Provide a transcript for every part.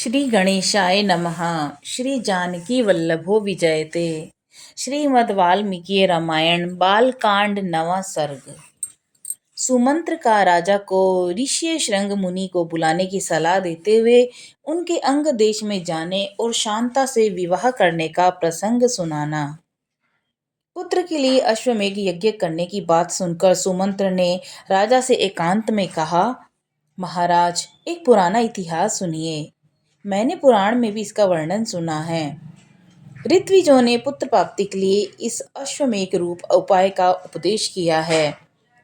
श्री गणेशाय नमः। श्री जानकी वल्लभो विजयते। श्रीमद् वाल्मीकि रामायण बालकांड नवा सर्ग। सुमंत्र का राजा को ऋषि श्रृंग मुनि को बुलाने की सलाह देते हुए उनके अंग देश में जाने और शांता से विवाह करने का प्रसंग सुनाना। पुत्र के लिए अश्वमेध यज्ञ करने की बात सुनकर सुमंत्र ने राजा से एकांत में कहा, महाराज, एक पुराना इतिहास सुनिए। मैंने पुराण में भी इसका वर्णन सुना है। ऋत्विजों ने पुत्र प्राप्ति के लिए इस अश्वमेध रूप उपाय का उपदेश किया है,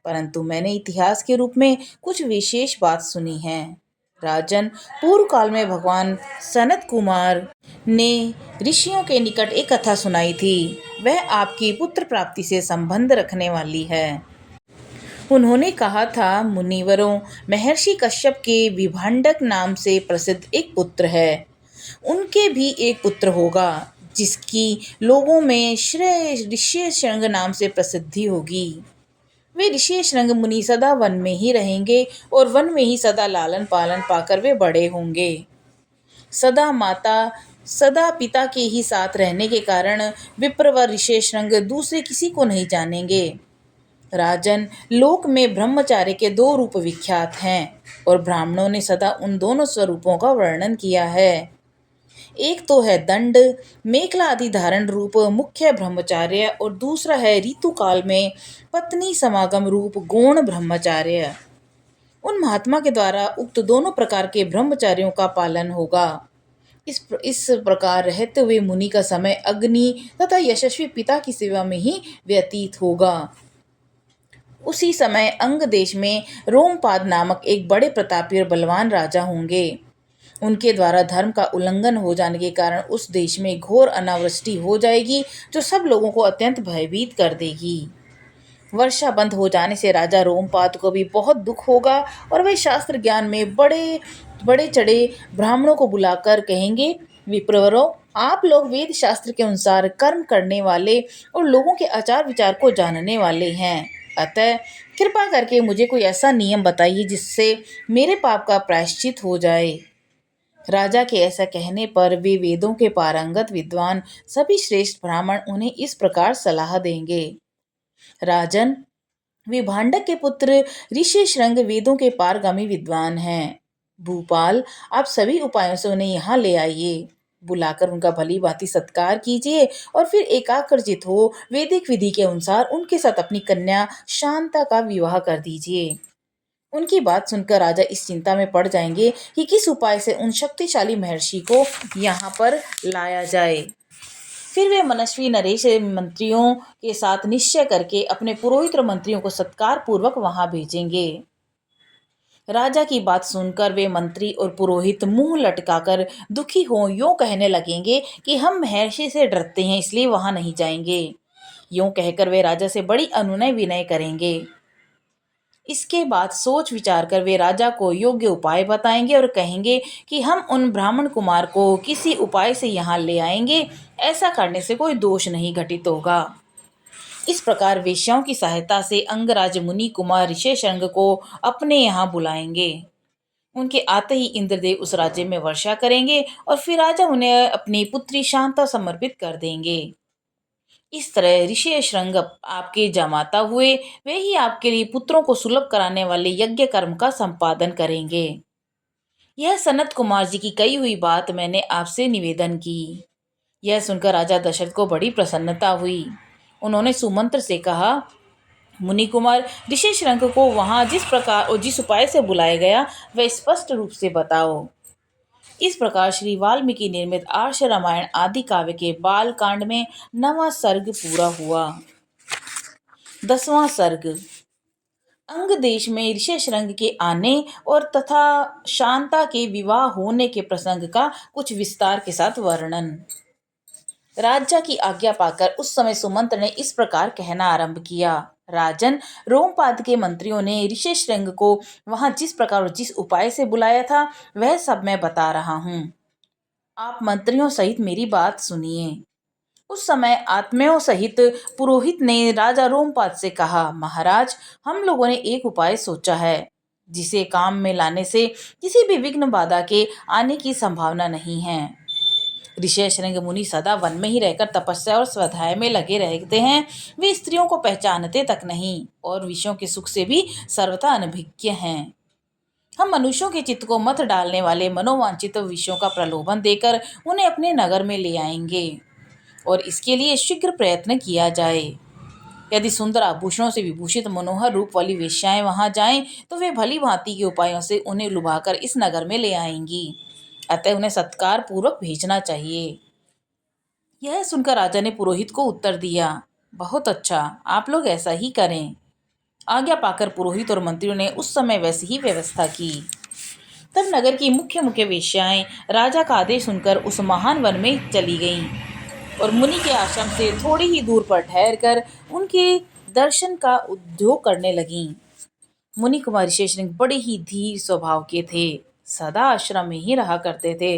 परंतु मैंने इतिहास के रूप में कुछ विशेष बात सुनी है। राजन, पूर्व काल में भगवान सनत कुमार ने ऋषियों के निकट एक कथा सुनाई थी। वह आपकी पुत्र प्राप्ति से संबंध रखने वाली है। उन्होंने कहा था, मुनिवरों, महर्षि कश्यप के विभांडक नाम से प्रसिद्ध एक पुत्र है। उनके भी एक पुत्र होगा जिसकी लोगों में ऋषि शृंग नाम से प्रसिद्धि होगी। वे ऋषि शृंग मुनि सदा वन में ही रहेंगे और वन में ही सदा लालन पालन पाकर वे बड़े होंगे। सदा पिता के ही साथ रहने के कारण विप्र व ऋषि शृंग दूसरे किसी को नहीं जानेंगे। राजन, लोक में ब्रह्मचार्य के दो रूप विख्यात हैं और ब्राह्मणों ने सदा उन दोनों स्वरूपों का वर्णन किया है। एक तो है दंड मेखला आदि धारण रूप मुख्य ब्रह्मचार्य और दूसरा है ऋतु काल में पत्नी समागम रूप गौण ब्रह्मचार्य। उन महात्मा के द्वारा उक्त दोनों प्रकार के ब्रह्मचार्यों का पालन होगा। इस प्रकार रहते हुए मुनि का समय अग्नि तथा यशस्वी पिता की सेवा में ही व्यतीत होगा। उसी समय अंग देश में रोमपाद नामक एक बड़े प्रतापी और बलवान राजा होंगे। उनके द्वारा धर्म का उल्लंघन हो जाने के कारण उस देश में घोर अनावृष्टि हो जाएगी, जो सब लोगों को अत्यंत भयभीत कर देगी। वर्षा बंद हो जाने से राजा रोमपाद को भी बहुत दुख होगा और वे शास्त्र ज्ञान में बड़े बड़े चढ़े ब्राह्मणों को बुलाकर कहेंगे, विप्रवरों, आप लोग वेद शास्त्र के अनुसार कर्म करने वाले और लोगों के आचार विचार को जानने वाले हैं। अतः कृपा करके मुझे कोई ऐसा नियम बताइए जिससे मेरे पाप का प्रायश्चित हो जाए। राजा के ऐसा कहने पर वे वेदों के पारंगत विद्वान सभी श्रेष्ठ ब्राह्मण उन्हें इस प्रकार सलाह देंगे। राजन, विभांडक के पुत्र ऋषि शृंग वेदों के पारगामी विद्वान हैं। भूपाल, आप सभी उपायों से उन्हें यहाँ ले आइए। बुलाकर उनका भली भांति सत्कार कीजिए और फिर एकाग्रचित हो वैदिक विधि के अनुसार उनके साथ अपनी कन्या शांता का विवाह कर दीजिए। उनकी बात सुनकर राजा इस चिंता में पड़ जाएंगे कि किस उपाय से उन शक्तिशाली महर्षि को यहाँ पर लाया जाए। फिर वे मनस्वी नरेश मंत्रियों के साथ निश्चय करके अपने पुरोहित और मंत्रियों को सत्कार पूर्वक वहां भेजेंगे। राजा की बात सुनकर वे मंत्री और पुरोहित मुंह लटकाकर दुखी हो यूं कहने लगेंगे कि हम महर्षि से डरते हैं, इसलिए वहां नहीं जाएंगे। यूं कहकर वे राजा से बड़ी अनुनय विनय करेंगे। इसके बाद सोच विचार कर वे राजा को योग्य उपाय बताएंगे और कहेंगे कि हम उन ब्राह्मण कुमार को किसी उपाय से यहाँ ले आएंगे। ऐसा करने से कोई दोष नहीं घटित होगा। इस प्रकार वेश्याओं की सहायता से अंगराज मुनि कुमार ऋषिशृंग को अपने यहाँ बुलाएंगे। उनके आते ही इंद्रदेव उस राज्य में वर्षा करेंगे और फिर राजा उन्हें अपनी पुत्री शांता समर्पित कर देंगे। इस तरह ऋषि शृंग आपके जमाता हुए वे ही आपके लिए पुत्रों को सुलभ कराने वाले यज्ञ कर्म का संपादन करेंगे। यह सनत कुमार जी की कही हुई बात मैंने आपसे निवेदन की। यह सुनकर राजा दशरथ को बड़ी प्रसन्नता हुई। उन्होंने सुमंत्र से कहा, मुनि कुमार, ऋषि शृंग को वहां जिस प्रकार और जिस उपाय से बुलाया गया वह स्पष्ट रूप से बताओ। इस प्रकार श्री वाल्मीकि निर्मित आर्ष रामायण आदि काव्य के बाल कांड में 9वां सर्ग पूरा हुआ। 10वां सर्ग। अंग देश में ऋषि शृंग के आने और तथा शांता के विवाह होने के प्रसंग का कुछ विस्तार के साथ वर्णन। राजा की आज्ञा पाकर उस समय सुमंत्र ने इस प्रकार कहना आरंभ किया, राजन, रोमपाद के मंत्रियों ने ऋषि शृंग को वहां जिस प्रकार और जिस उपाय से बुलाया था वह सब मैं बता रहा हूँ। आप मंत्रियों सहित मेरी बात सुनिए। उस समय आत्माओं सहित पुरोहित ने राजा रोमपाद से कहा, महाराज, हम लोगों ने एक उपाय सोचा है। जिसे काम में लाने से किसी भी विघ्न बाधा के आने की संभावना नहीं है। ऋषिशृंग मुनि सदा वन में ही रहकर तपस्या और स्वाध्याय में लगे रहते हैं। वे स्त्रियों को पहचानते तक नहीं और विषयों के सुख से भी सर्वथा अनभिज्ञ हैं। हम मनुष्यों के चित्त को मत डालने वाले मनोवांछित विषयों का प्रलोभन देकर उन्हें अपने नगर में ले आएंगे और इसके लिए शीघ्र प्रयत्न किया जाए। यदि सुंदर आभूषणों से विभूषित मनोहर रूप वाली वेश्याएं वहां जाएं तो वे भली भांति के उपायों से उन्हें लुभाकर इस नगर में ले आएंगी। अतः उन्हें सत्कार पूर्वक भेजना चाहिए। यह सुनकर राजा ने पुरोहित को उत्तर दिया, बहुत अच्छा, आप लोग ऐसा ही करें। आज्ञा पाकर पुरोहित और मंत्रियों ने उस समय वैसी ही व्यवस्था की। तब नगर की मुख्य मुख्य वेश्याएं राजा का आदेश सुनकर उस महान वन में चली गईं और मुनि के आश्रम से थोड़ी ही दूर पर ठहरकर उनके दर्शन का उद्योग करने लगीं। मुनि कुमार ऋषिशृंग बड़े ही धीर स्वभाव के थे, सदा आश्रम में ही रहा करते थे।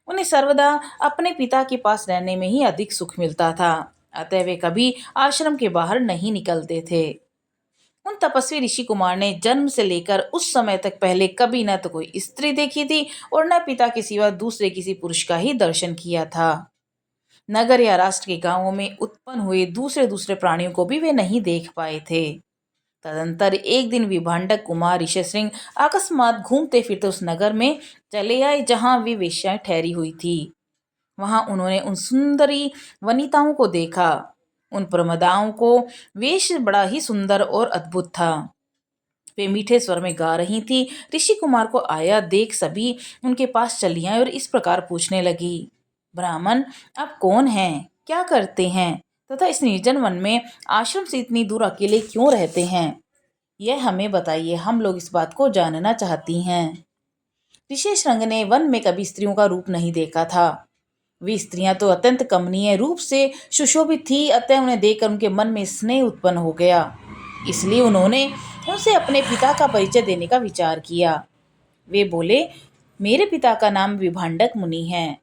उन्हें सर्वदा अपने पिता के पास रहने में ही अधिक सुख मिलता था, अतः वे कभी आश्रम के बाहर नहीं निकलते थे। उन तपस्वी ऋषि कुमार ने जन्म से लेकर उस समय तक पहले कभी न तो कोई स्त्री देखी थी और न पिता के सिवा दूसरे किसी पुरुष का ही दर्शन किया था। नगर या राष्ट्र के गांवों में उत्पन्न हुए दूसरे दूसरे प्राणियों को भी वे नहीं देख पाए थे। तदंतर एक दिन विभांडक कुमार ऋषिशृंग अकस्मात घूमते फिरते उस नगर में चले आए जहां वे वेश्याएं ठहरी हुई थी। वहां उन्होंने उन सुंदरी वनिताओं को देखा। उन प्रमदाओं को वेश बड़ा ही सुंदर और अद्भुत था। वे मीठे स्वर में गा रही थी। ऋषि कुमार को आया देख सभी उनके पास चली आई और इस प्रकार पूछने लगी, ब्राह्मण, आप कौन हैं, क्या करते हैं तथा इस निर्जन वन में आश्रम से इतनी दूर अकेले क्यों रहते हैं? यह हमें बताइए, हम लोग इस बात को जानना चाहती हैं। ऋषिशृंग ने वन में कभी स्त्रियों का रूप नहीं देखा था। वे स्त्रियां तो अत्यंत कमनीय रूप से सुशोभित थी, अतः उन्हें देखकर उनके मन में स्नेह उत्पन्न हो गया। इसलिए उन्होंने उनसे अपने पिता का परिचय देने का विचार किया। वे बोले, मेरे पिता का नाम विभांडक मुनि है,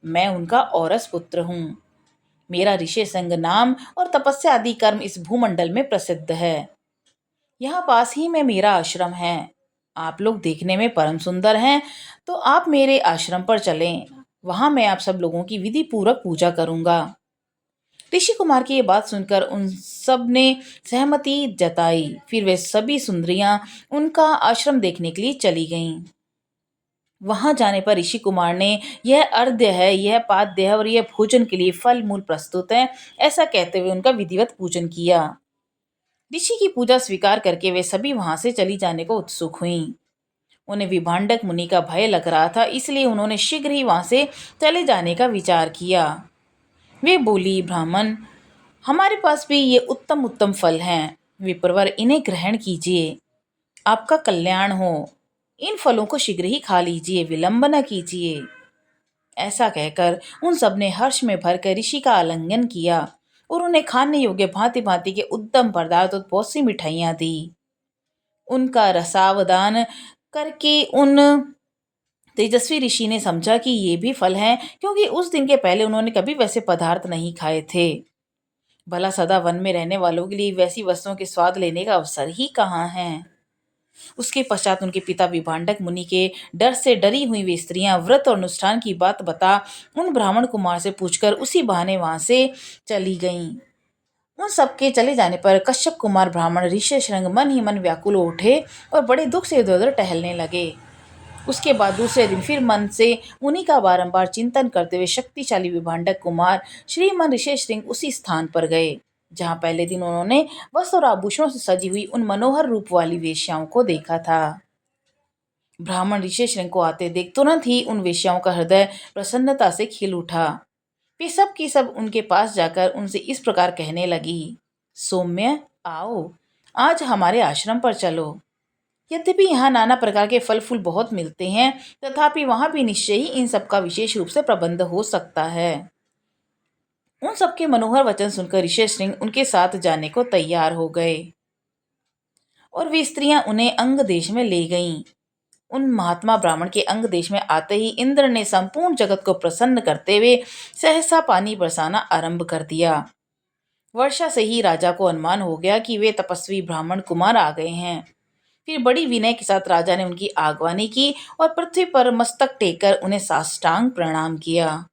मैं उनका औरस पुत्र हूँ। मेरा ऋषिशृंग नाम और तपस्या आदि कर्म इस भूमंडल में प्रसिद्ध है। यहाँ पास ही में मेरा आश्रम है। आप लोग देखने में परम सुंदर हैं, तो आप मेरे आश्रम पर चलें। वहां मैं आप सब लोगों की विधि पूर्वक पूजा करूंगा। ऋषि कुमार की ये बात सुनकर उन सब ने सहमति जताई। फिर वे सभी सुंदरियां उनका आश्रम देखने के लिए चली गईं। वहां जाने पर ऋषि कुमार ने यह अर्घ्य है, यह पाद्य है और यह भोजन के लिए फल मूल प्रस्तुत है, ऐसा कहते हुए उनका विधिवत पूजन किया। ऋषि की पूजा स्वीकार करके वे सभी वहां से चली जाने को उत्सुक हुईं। उन्हें विभांडक मुनि का भय लग रहा था, इसलिए उन्होंने शीघ्र ही वहां से चले जाने का विचार किया। वे बोली, ब्राह्मण, हमारे पास भी ये उत्तम उत्तम फल हैं, विप्रवर इन्हें ग्रहण कीजिए, आपका कल्याण हो। इन फलों को शीघ्र ही खा लीजिए, विलंब न कीजिए। ऐसा कहकर उन सब ने हर्ष में भरकर ऋषि का आलिंगन किया और उन्हें खाने योग्य भांति भांति के उत्तम पदार्थ और बहुत सी मिठाइयां दी। उनका रसावदान करके उन तेजस्वी ऋषि ने समझा कि ये भी फल हैं, क्योंकि उस दिन के पहले उन्होंने कभी वैसे पदार्थ नहीं खाए थे। भला सदा वन में रहने वालों के लिए वैसी वस्तुओं के स्वाद लेने का अवसर ही कहाँ है। उसके पश्चात उनके पिता विभांडक मुनि के डर से डरी हुई वे स्त्रियां व्रत और अनुष्ठान की बात बता उन ब्राह्मण कुमार से पूछकर उसी बहाने वहां से चली गईं। उन सबके चले जाने पर कश्यप कुमार ब्राह्मण ऋषिशृंग मन ही मन व्याकुल हो उठे और बड़े दुख से इधर उधर टहलने लगे। उसके बाद दूसरे दिन फिर मन से उन्हीं का बारंबार चिंतन करते हुए शक्तिशाली विभांडक कुमार श्रीमान ऋषिशृंग उसी स्थान पर गए जहाँ पहले दिन उन्होंने वस्त्र और आभूषणों से सजी हुई उन मनोहर रूप वाली वेश्याओं को देखा था। ब्राह्मण ऋषिशृंग को आते देख तुरंत ही उन वेश्याओं का हृदय प्रसन्नता से खिल उठा। वे सब की सब उनके पास जाकर उनसे इस प्रकार कहने लगी, सौम्य, आओ, आज हमारे आश्रम पर चलो। यद्यपि यहाँ नाना प्रकार के फल फूल बहुत मिलते हैं, तथापि वहां भी निश्चय ही इन सब का विशेष रूप से प्रबंध हो सकता है। उन सबके मनोहर वचन सुनकर ऋषिशृंग उनके साथ जाने को तैयार हो गए और वे स्त्रियां उन्हें अंग देश में ले गईं। उन महात्मा ब्राह्मण के अंग देश में आते ही इंद्र ने संपूर्ण जगत को प्रसन्न करते हुए सहसा पानी बरसाना आरंभ कर दिया। वर्षा से ही राजा को अनुमान हो गया कि वे तपस्वी ब्राह्मण कुमार आ गए हैं। फिर बड़ी विनय के साथ राजा ने उनकी आगवानी की और पृथ्वी पर मस्तक टेककर उन्हें साष्टांग प्रणाम किया।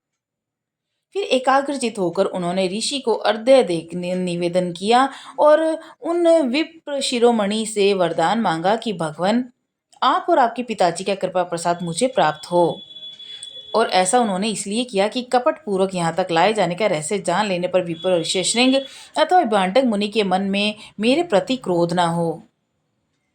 फिर एकाग्रचित होकर उन्होंने ऋषि को अर्घ्य देखने निवेदन किया और उन विप्र शिरोमणि से वरदान मांगा कि भगवान, आप और आपके पिताजी का कृपा प्रसाद मुझे प्राप्त हो। और ऐसा उन्होंने इसलिए किया कि कपट पूर्वक यहाँ तक लाए जाने का रहस्य जान लेने पर विप्र ऋष्यशृंग अथवा भांडक मुनि के मन में मेरे प्रति क्रोध न हो।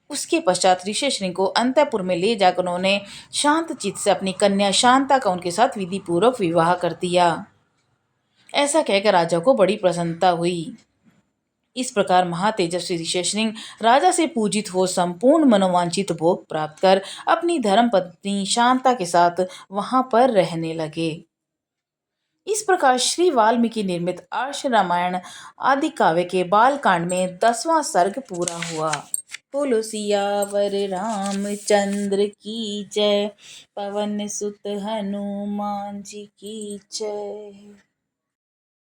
उसके पश्चात ऋष्यशृंग को अंतःपुर में ले जाकर उन्होंने शांत चित्त से अपनी कन्या शांता का उनके साथ विधि पूर्वक विवाह कर दिया। ऐसा कहकर राजा को बड़ी प्रसन्नता हुई। इस प्रकार महातेजस्वी ऋष्यशृंग राजा से पूजित हो संपूर्ण मनोवांछित भोग प्राप्त कर अपनी धर्म पत्नी शांता के साथ वहां पर रहने लगे। इस प्रकार श्री वाल्मीकि निर्मित आर्ष रामायण आदि काव्य के बाल कांड में 10वां सर्ग पूरा हुआ। बोलो सियावर रामचंद्र की जय, पवन सुत हनुमान जी की जय।